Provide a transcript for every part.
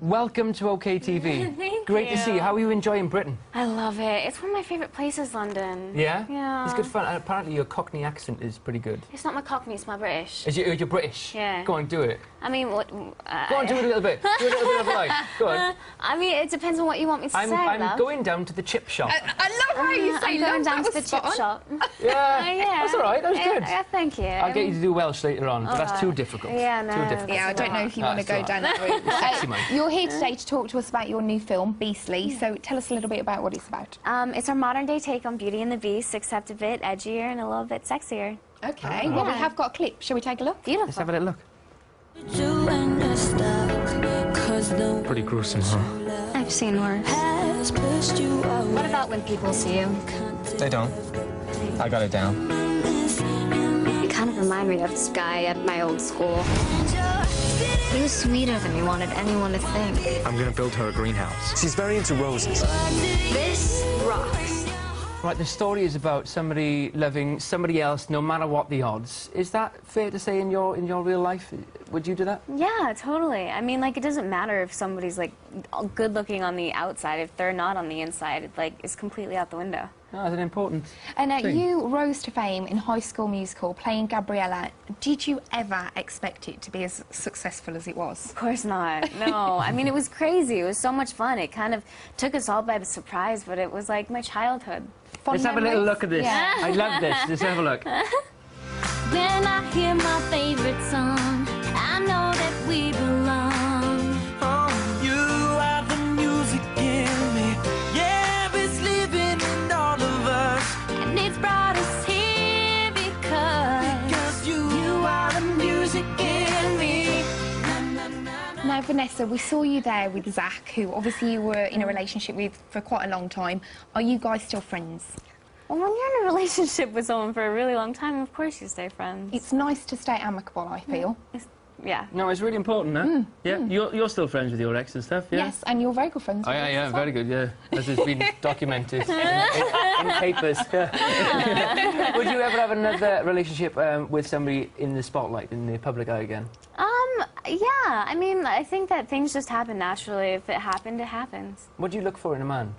welcome to OKTV. Thank Great you. to see you. How are you enjoying Britain? I love it. It's one of my favourite places, London. Yeah? Yeah. It's good fun. And apparently your Cockney accent is pretty good. It's not my Cockney, it's my British. You're British? Yeah. Go on, do it. I mean, what... Go on, do it a little bit. Do it a little bit of a line. Go on. I mean, it depends on what you want me to say, I'm love. going down to the chip shop. I love how you say I'm going love. down That to the was chip spot on. shop. Yeah, Yeah. that's all right. That was good. Yeah, thank you. I'll get you to do Welsh later on, but that's too difficult. Yeah, no. Too difficult. Yeah, I don't know if you want to That's go all down that route. Sexy man. You're here today to talk to us about your new film, Beastly. So tell us a little bit about what it's about. It's our modern-day take on Beauty and the Beast, except a bit edgier and a little bit sexier. Okay, well, we have got a clip. Shall we take a look? Beautiful. Let's have a little look. Pretty gruesome, huh? I've seen worse. What about when people see you? They don't. I got it down. You kind of remind me of this guy at my old school. He was sweeter than you wanted anyone to think. I'm gonna build her a greenhouse. She's very into roses. This rocks. Right, the story is about somebody loving somebody else no matter what the odds. Is that fair to say in your real life? Would you do that? Yeah, totally. I mean, like, it doesn't matter if somebody's, like, good looking on the outside. If they're not on the inside, it, like, it's completely out the window. No, that's an important And thing. you rose to fame in High School Musical, playing Gabriella. Did you ever expect it to be as successful as it was? Of course not. No. I mean, it was crazy. It was so much fun. It kind of took us all by surprise, but it was, like, my childhood. Fond Let's have a little memories? look at this. Yeah. I love this. Let's have a look. When I hear my favorite song, I know that we belong. Oh, you are the music in me. Yeah, it's living in all of us. And it's brought us here because you are the music in me. Now, Vanessa, we saw you there with Zach, who obviously you were in a relationship with for quite a long time. Are you guys still friends? Well, when you're in a relationship with someone for a really long time, of course you stay friends. It's nice to stay amicable, I feel. Yeah. No, it's really important, huh? Yeah, you're still friends with your ex and stuff, yeah? Yes, and you're very good friends Oh, with yeah, us yeah, as well. very good, yeah. As has been documented in papers. Would you ever have another relationship with somebody in the spotlight, in the public eye again? Yeah. I mean, I think that things just happen naturally. If it happened, it happens. What do you look for in a man?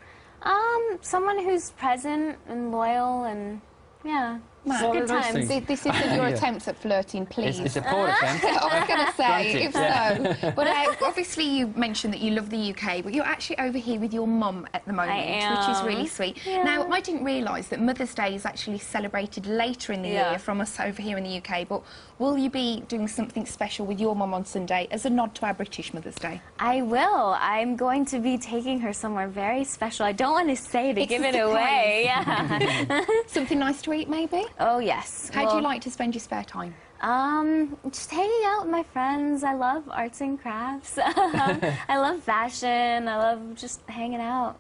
Someone who's present and loyal and, yeah, Matt, Well, good nice times. thing. This isn't your Yeah. attempts at flirting, please. It's a poor attempt. I was going to say, Granted, if yeah. so. But obviously you mentioned that you love the UK, but you're actually over here with your mum at the moment, which is really sweet. Yeah. Now, I didn't realise that Mother's Day is actually celebrated later in the year from us over here in the UK, but will you be doing something special with your mum on Sunday as a nod to our British Mother's Day? I will. I'm going to be taking her somewhere very special. I don't want to say to It's give a it away. Yeah. Something nice to eat, maybe? Oh, yes. How do you Well, like to spend your spare time? just hanging out with my friends. I love arts and crafts. I love fashion. I love just hanging out.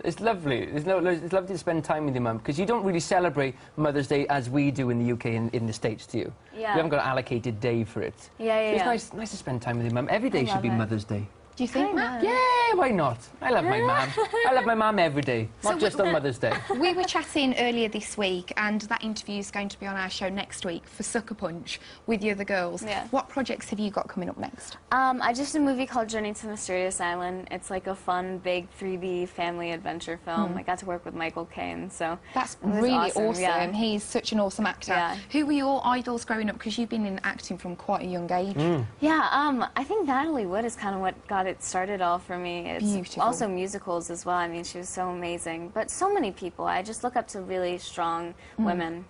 It's lovely. It's lovely to spend time with your mum, because you don't really celebrate Mother's Day as we do in the UK and in the States, do you? Yeah. You haven't got an allocated day for it. Yeah, yeah, It's nice to spend time with your mum. Every day should love be it. Mother's Day. Do you think, Matt? Yeah, why not? I love my mum. I love my mum every day, not just on Mother's Day. We were chatting earlier this week, and that interview is going to be on our show next week for Sucker Punch with the other girls. Yeah. What projects have you got coming up next? I just did a movie called Journey to Mysterious Island. It's like a fun, big 3D family adventure film. I got to work with Michael Caine, so That's it was really awesome. Yeah. He's such an awesome actor. Yeah. Who were your idols growing up? Because you've been in acting from quite a young age. Yeah, I think Natalie Wood is kind of what got it started all for me. It's Beautiful. also musicals as well. I mean, she was so amazing. But so many people. I just look up to really strong women.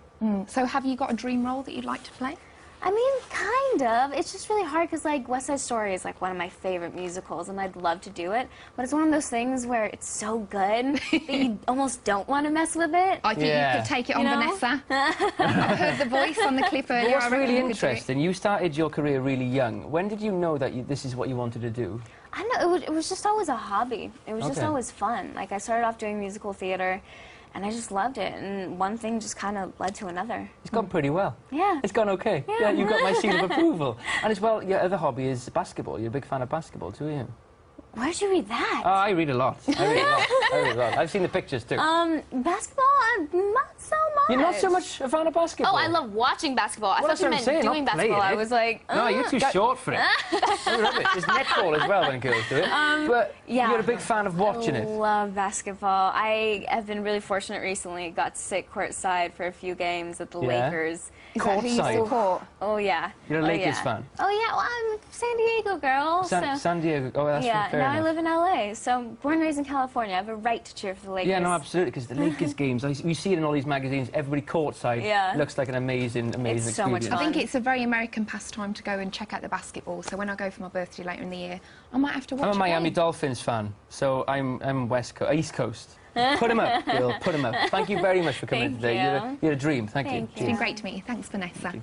So have you got a dream role that you'd like to play? I mean, kind of. It's just really hard because, like, West Side Story is, like, one of my favorite musicals, and I'd love to do it. But it's one of those things where it's so good that you almost don't want to mess with it. I think you could take it on, You know? Vanessa. I heard the voice on the clip earlier. What's I reckon really you could do it. interesting, you started your career really young. When did you know that this is what you wanted to do? I don't know, it was just always a hobby. It was just Okay. always fun. Like, I started off doing musical theater, and I just loved it, and one thing just kind of led to another. It's gone pretty well. Yeah. It's gone okay. Yeah, you got my seal of approval. And as well, your other hobby is basketball. You're a big fan of basketball too, aren't you? Where'd you read that? Oh, I read a lot. I read a lot. I read a lot. I've seen the pictures too. Basketball, not so much. You're not so much a fan of basketball? Oh, I love watching basketball. I Well, thought you that's meant what I'm saying, doing not basketball. playing I it. was like, No, you're too short for it. You're rubbish. There's netball as well when girls do it. But yeah. you're a big fan of watching I it. love basketball. I have been really fortunate recently. Got to sit courtside for a few games at the Yeah? Lakers. Is that who you Courtside? support? Oh yeah. You're a Oh, Lakers yeah. fan? Oh yeah. Well, I'm a San Diego girl. San Diego. Oh, that's yeah. fair Now enough. I live in LA. So born and raised in California. I have a right to cheer for the Lakers. Yeah, no, absolutely, because the Lakers games, we see it in all these magazines, everybody courtside. Yeah. Looks like an amazing It's so much experience. I fun. think it's a very American pastime to go and check out the basketball. So when I go for my birthday later in the year, I might have to watch I'm a Miami game. Dolphins fan, so I'm East Coast. Put him up, Bill, put him up. Thank you very much for coming in Thank today. you. You're a dream. Thank you. Thank It's been great to meet you. Thanks, Vanessa.